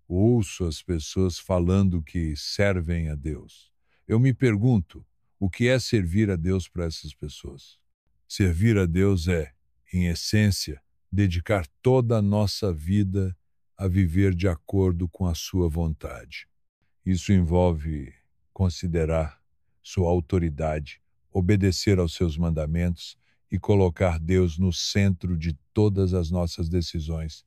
ouço as pessoas falando que servem a Deus. Eu me pergunto, o que é servir a Deus para essas pessoas? Servir a Deus é, em essência, dedicar toda a nossa vida a viver de acordo com a sua vontade. Isso envolve considerar sua autoridade, obedecer aos seus mandamentos e colocar Deus no centro de todas as nossas decisões.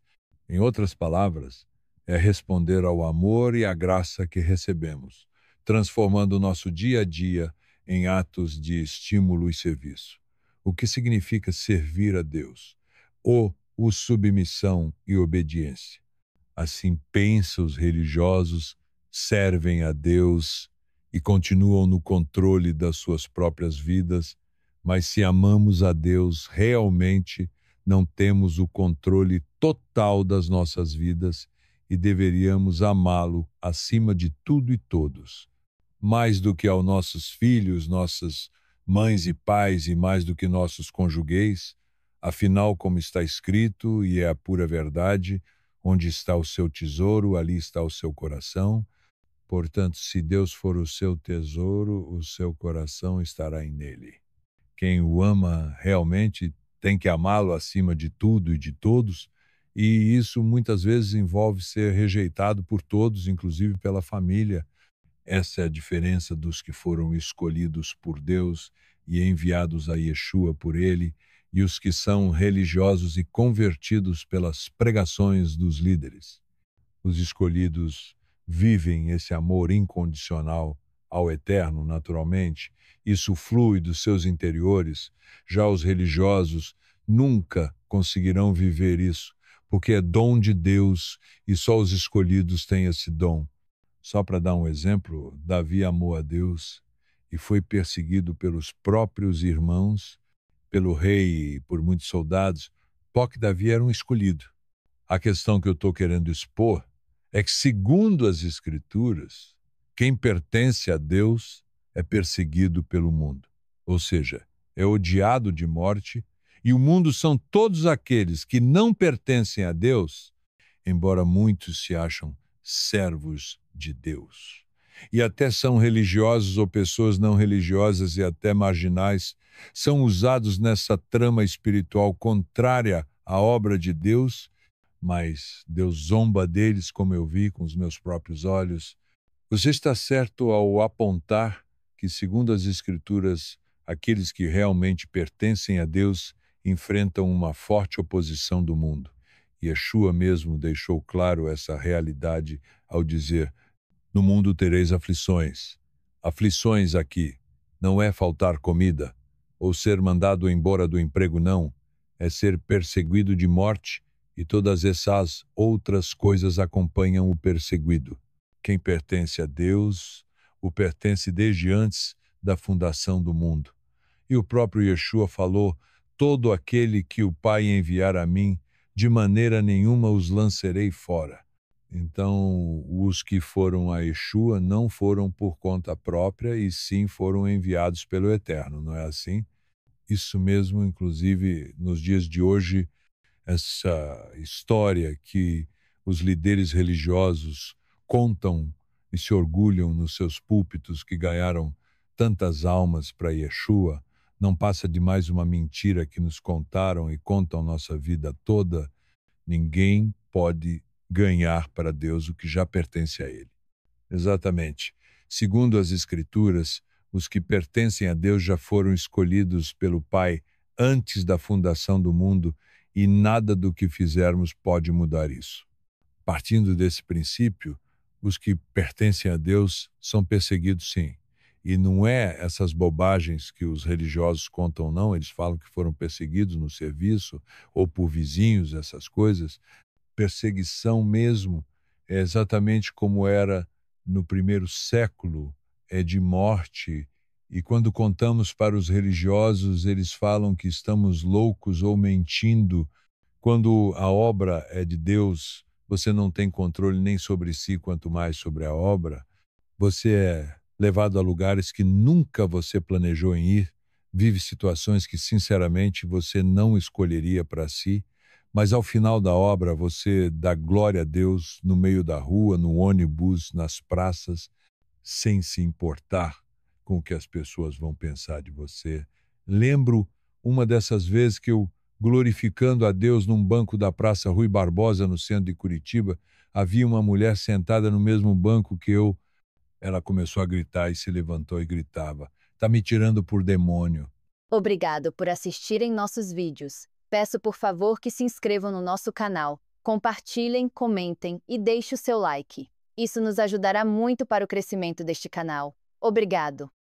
Em outras palavras, é responder ao amor e à graça que recebemos, transformando o nosso dia a dia em atos de estímulo e serviço. O que significa servir a Deus? O submissão e obediência. Assim pensam os religiosos, servem a Deus e continuam no controle das suas próprias vidas, mas se amamos a Deus realmente, não temos o controle total das nossas vidas e deveríamos amá-lo acima de tudo e todos, mais do que aos nossos filhos, nossas mães e pais e mais do que nossos conjugueis. Afinal, como está escrito, e é a pura verdade, onde está o seu tesouro, ali está o seu coração. Portanto, se Deus for o seu tesouro, o seu coração estará nele. Quem o ama realmente tem que amá-lo acima de tudo e de todos, e isso muitas vezes envolve ser rejeitado por todos, inclusive pela família. Essa é a diferença dos que foram escolhidos por Deus e enviados a Yeshua por ele, e os que são religiosos e convertidos pelas pregações dos líderes. Os escolhidos vivem esse amor incondicional ao Eterno, naturalmente. Isso flui dos seus interiores. Já os religiosos nunca conseguirão viver isso, porque é dom de Deus e só os escolhidos têm esse dom. Só para dar um exemplo, Davi amou a Deus e foi perseguido pelos próprios irmãos, pelo rei e por muitos soldados, porque Davi era um escolhido. A questão que eu estou querendo expor é que, segundo as Escrituras, quem pertence a Deus é perseguido pelo mundo. Ou seja, é odiado de morte, e o mundo são todos aqueles que não pertencem a Deus, embora muitos se acham servos de Deus. E até são religiosos ou pessoas não religiosas e até marginais, são usados nessa trama espiritual contrária à obra de Deus, mas Deus zomba deles, como eu vi com os meus próprios olhos. Você está certo ao apontar que, segundo as Escrituras, aqueles que realmente pertencem a Deus enfrentam uma forte oposição do mundo. Yeshua mesmo deixou claro essa realidade ao dizer: no mundo tereis aflições. Aflições aqui não é faltar comida ou ser mandado embora do emprego, não. É ser perseguido de morte, e todas essas outras coisas acompanham o perseguido. Quem pertence a Deus, o pertence desde antes da fundação do mundo. E o próprio Yeshua falou: todo aquele que o Pai enviar a mim, de maneira nenhuma os lançarei fora. Então, os que foram a Yeshua não foram por conta própria, e sim foram enviados pelo Eterno, não é assim? Isso mesmo, inclusive, nos dias de hoje, essa história que os líderes religiosos contam e se orgulham nos seus púlpitos que ganharam tantas almas para Yeshua, não passa de mais uma mentira que nos contaram e contam nossa vida toda. Ninguém pode ganhar para Deus o que já pertence a Ele. Exatamente. Segundo as Escrituras, os que pertencem a Deus já foram escolhidos pelo Pai antes da fundação do mundo, e nada do que fizermos pode mudar isso. Partindo desse princípio, os que pertencem a Deus são perseguidos, sim. E não é essas bobagens que os religiosos contam, não. Eles falam que foram perseguidos no serviço ou por vizinhos, essas coisas. Perseguição mesmo é exatamente como era no primeiro século, é de morte. E quando contamos para os religiosos, eles falam que estamos loucos ou mentindo. Quando a obra é de Deus, você não tem controle nem sobre si, quanto mais sobre a obra. Você é levado a lugares que nunca você planejou em ir, vive situações que, sinceramente, você não escolheria para si, mas ao final da obra você dá glória a Deus no meio da rua, no ônibus, nas praças, sem se importar com o que as pessoas vão pensar de você. Lembro uma dessas vezes que eu, glorificando a Deus num banco da Praça Rui Barbosa, no centro de Curitiba, havia uma mulher sentada no mesmo banco que eu. Ela começou a gritar e se levantou e gritava: "Tá me tirando por demônio." Obrigado por assistirem nossos vídeos. Peço por favor que se inscrevam no nosso canal, compartilhem, comentem e deixe o seu like. Isso nos ajudará muito para o crescimento deste canal. Obrigado!